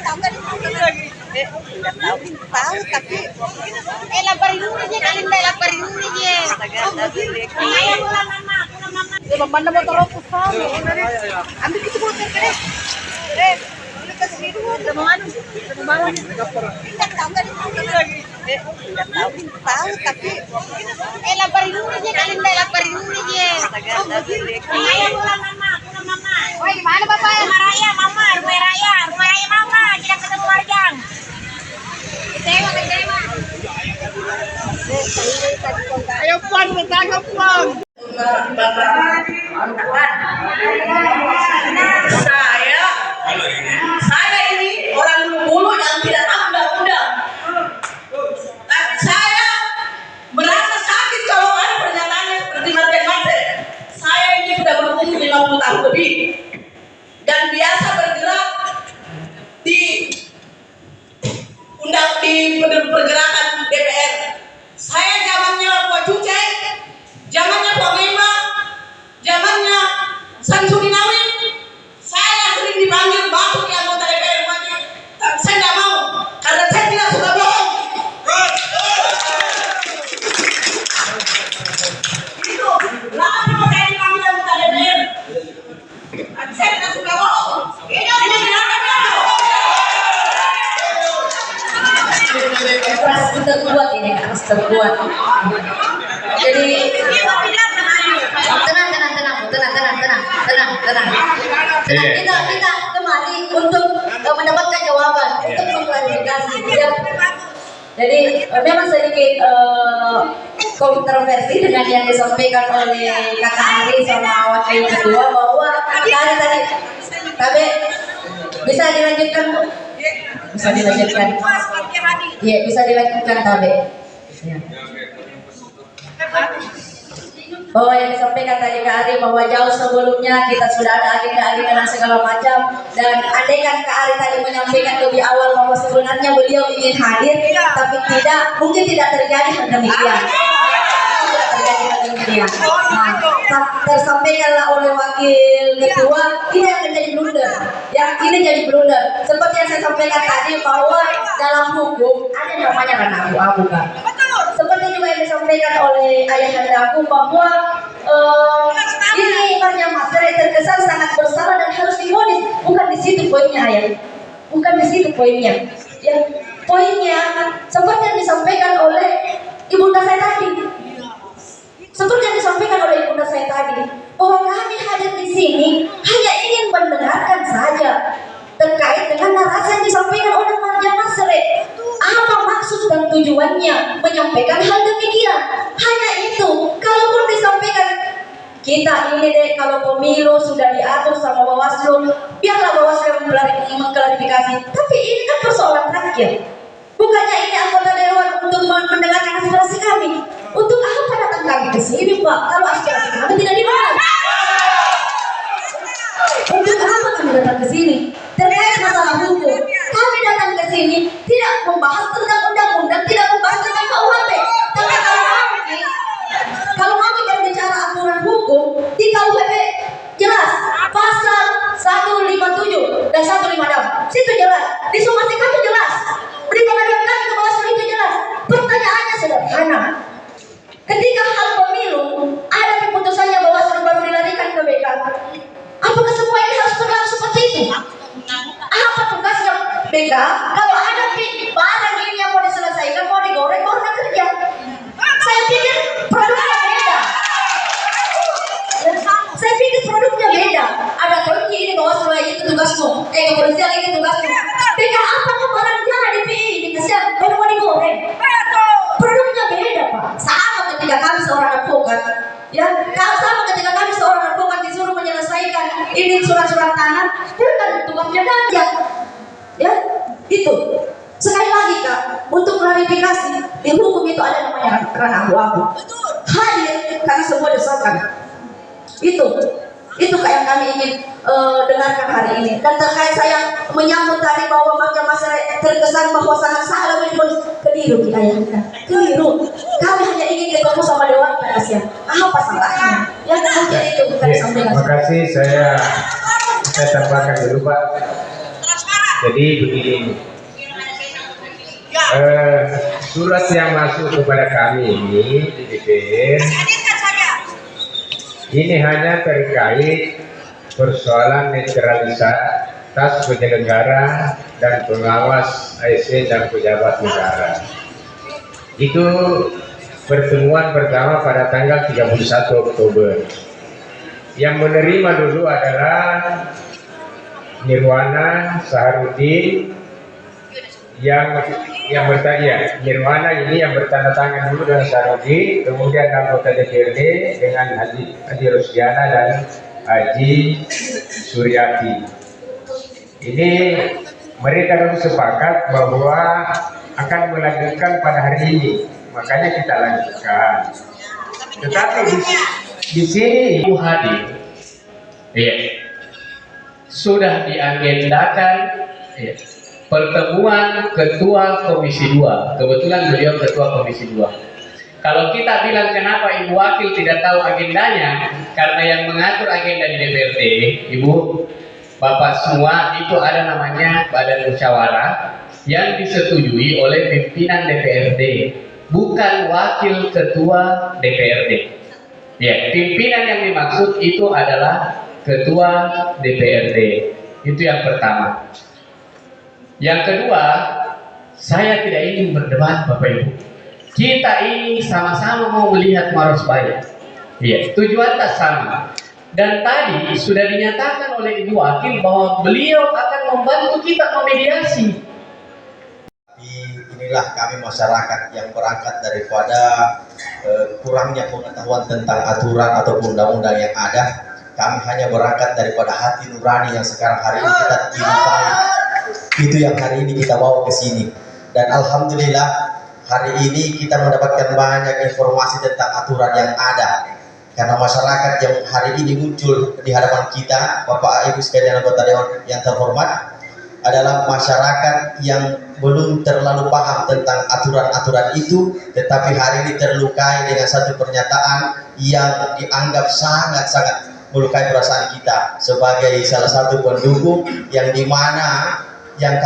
tahu nggak lagi? Nggak tahu tapi lapar ini aja kalian lapar ini aja. Ya mana motor aku kau? Ambil itu motor deh. Udah kasih situ. Udah mau anu? Udah mau bawa? Nggak tahu nggak lagi? Nggak tahu tapi lapar ini aja kalian lapar ini aja. Woi, gimana Bapak? Rumah raya, Mama. Rumah raya, Mama. Tidak ketemu Marjang. Kecewa. Ayo Puan, bertanggung Puan. Saya ini orang dulu yang tidak tahu undang-undang. Tapi saya merasa sakit kalau ada pernyataannya seperti matematik. Saya ini sudah berumur 50 tahun lebih dan biasa bergerak di pergerakan DPR. Saya zamannya Pak Cuce, zamannya Pak Mema, zamannya Samsudinawi. Saya sering dipanggil masuk di anggota DPR wajib, tapi saya tidak mau karena saya tidak suka bohong. Itu, lama mau saya dipanggil anggota DPR, tapi saya tidak suka bohong. Ini keras terkuat ini, keras terkuat. Jadi tenang. Kita kemari untuk mendapatkan jawaban, untuk mengklarifikasi. Jadi memang sedikit kontroversi dengan yang disampaikan oleh Kakak Ari sama Wakil Ketua bahwa tadi bisa dilanjutkan Bu? Bisa dilanjutkan. Iya, bisa dilanjutkan Tabe. Ya. Bahwa yang disampaikan tadi Kak Ari bahwa jauh sebelumnya kita sudah ada agenda-agenda dan segala macam, dan andaikan Kak Ari tadi menyampaikan lebih awal bahwa sebenarnya beliau ingin hadir, tapi mungkin tidak terjadi hal demikian. Tersampaikanlah oleh Wakil Ketua, ini akan jadi blunder. Ini jadi blunder. Seperti yang saya sampaikan tadi bahwa dalam hukum ada namanya ranah abu-abu kan. Seperti juga yang disampaikan oleh ayahandaku bahwa ini Marjang Master terkesan sangat bersalah dan harus divonis. Bukan di situ poinnya ayah. Bukan di situ poinnya. Yang poinnya seperti yang disampaikan oleh ibunda saya tadi. Seperti yang disampaikan oleh ibunda saya tadi, bahwa kami hadir di sini hanya ingin mendengarkan saja terkait dengan narasi yang disampaikan oleh Marjang Masre. Apa maksud dan tujuannya menyampaikan hal demikian? Hanya itu. Kalaupun disampaikan kita ini deh, kalau pemilu sudah diatur sama Bawaslu, biarlah Bawaslu mengklarifikasi. Tapi ini kan persoalan rakyat. Bukannya ini anggota dewan untuk mendengarkan aspirasi kami. Untuk apa datang kami ke sini, Pak? Kalau aspirasi kami tidak dibahas. Untuk apa kami datang ke sini? Terkait masalah hukum, kami datang ke sini tidak membahas tentang undang-undang, tidak membahas tentang KUHP. Tapi kalau kami berbicara aturan hukum, di KUHP jelas pasal 157 dan 156. Situ jelas. Di somasi kami jelas. Di pengaduan kami ke Bawaslu itu jelas. Pertanyaannya sederhana. Ketika hal pemilu ada keputusannya Bawaslu baru dilarikan ke BK. Apakah semua ini harus berlangsung seperti itu? Apa tugasnya BK? Kalau ada barang ini yang mau diselesaikan, mau digoreng, baru kerja. Saya pikir produknya beda. Saya pikir produknya beda. Ada kunci ini Bawaslu itu tugasmu. Kepolisian ini tugasmu. BK apakah barang jadi dikasih baru mau digoreng? Produknya beda Pak. Sama ketika kami seorang advokat, ya, sama ketika kami seorang advokat disuruh menyelesaikan ini surat-surat tanah, bukan tugasnya rakyat, ya, itu. Sekali lagi Kak, untuk klarifikasi di hukum itu ada namanya ranah abu-abu. Hadir karena semua desakan. Itu Kak yang kami ingin dengarkan hari ini. Dan terkait saya menyambut tadi bahwa Marjang Masyarakat terkesan bahwa sangat salah menulis, keliru kita. Keliru. Kami hanya ingin ketemu sama Dewan Penasihat. Apa salahnya? Ya mungkin itu bukan sampaikan. Terima kasih, saya tambahkan dulu Pak. Jadi begini, surat yang masuk kepada kami ini di DPR ini hanya terkait persoalan netralitas penyelenggara dan pengawas ASN dan pejabat negara. Itu pertemuan pertama pada tanggal 31 Oktober. Yang menerima dulu adalah Nirwana Saharudin yang bertanya, Nirwana ini yang bertanda tangan dulu dengan Saharudin, kemudian anggota DPRD dengan Haji Rosdiana dan Haji Suryati. Ini mereka dulu sepakat bahwa akan melanjutkan pada hari ini, makanya kita lanjutkan. Tetapi di sini Ibu hadir, sudah diagendakan pertemuan Ketua Komisi 2. Kebetulan beliau Ketua Komisi 2. Kalau kita bilang kenapa Ibu Wakil tidak tahu agendanya, karena yang mengatur agenda di DPRD, Ibu, Bapak semua, itu ada namanya Badan Musyawarah yang disetujui oleh pimpinan DPRD, bukan wakil ketua DPRD. Ya, pimpinan yang dimaksud itu adalah ketua DPRD. Itu yang pertama. Yang kedua, saya tidak ingin berdebat, Bapak Ibu. Kita ini sama-sama mau melihat Maros Bayan. Ya, tujuan tak sama. Dan tadi sudah dinyatakan oleh Ibu Wakil bahwa beliau akan membantu kita memediasi. Inilah kami masyarakat yang berangkat daripada kurangnya pengetahuan tentang aturan ataupun undang-undang yang ada. Kami hanya berangkat daripada hati nurani yang sekarang hari ini kita cintai. Itu yang hari ini kita bawa ke sini. Dan alhamdulillah hari ini kita mendapatkan banyak informasi tentang aturan yang ada. Karena masyarakat yang hari ini muncul di hadapan kita, Bapak Ibu sekalian anggota Dewan yang terhormat, adalah masyarakat yang belum terlalu paham tentang aturan-aturan itu, tetapi hari ini terlukai dengan satu pernyataan yang dianggap sangat-sangat melukai perasaan kita sebagai salah satu pendukung yang dimana yang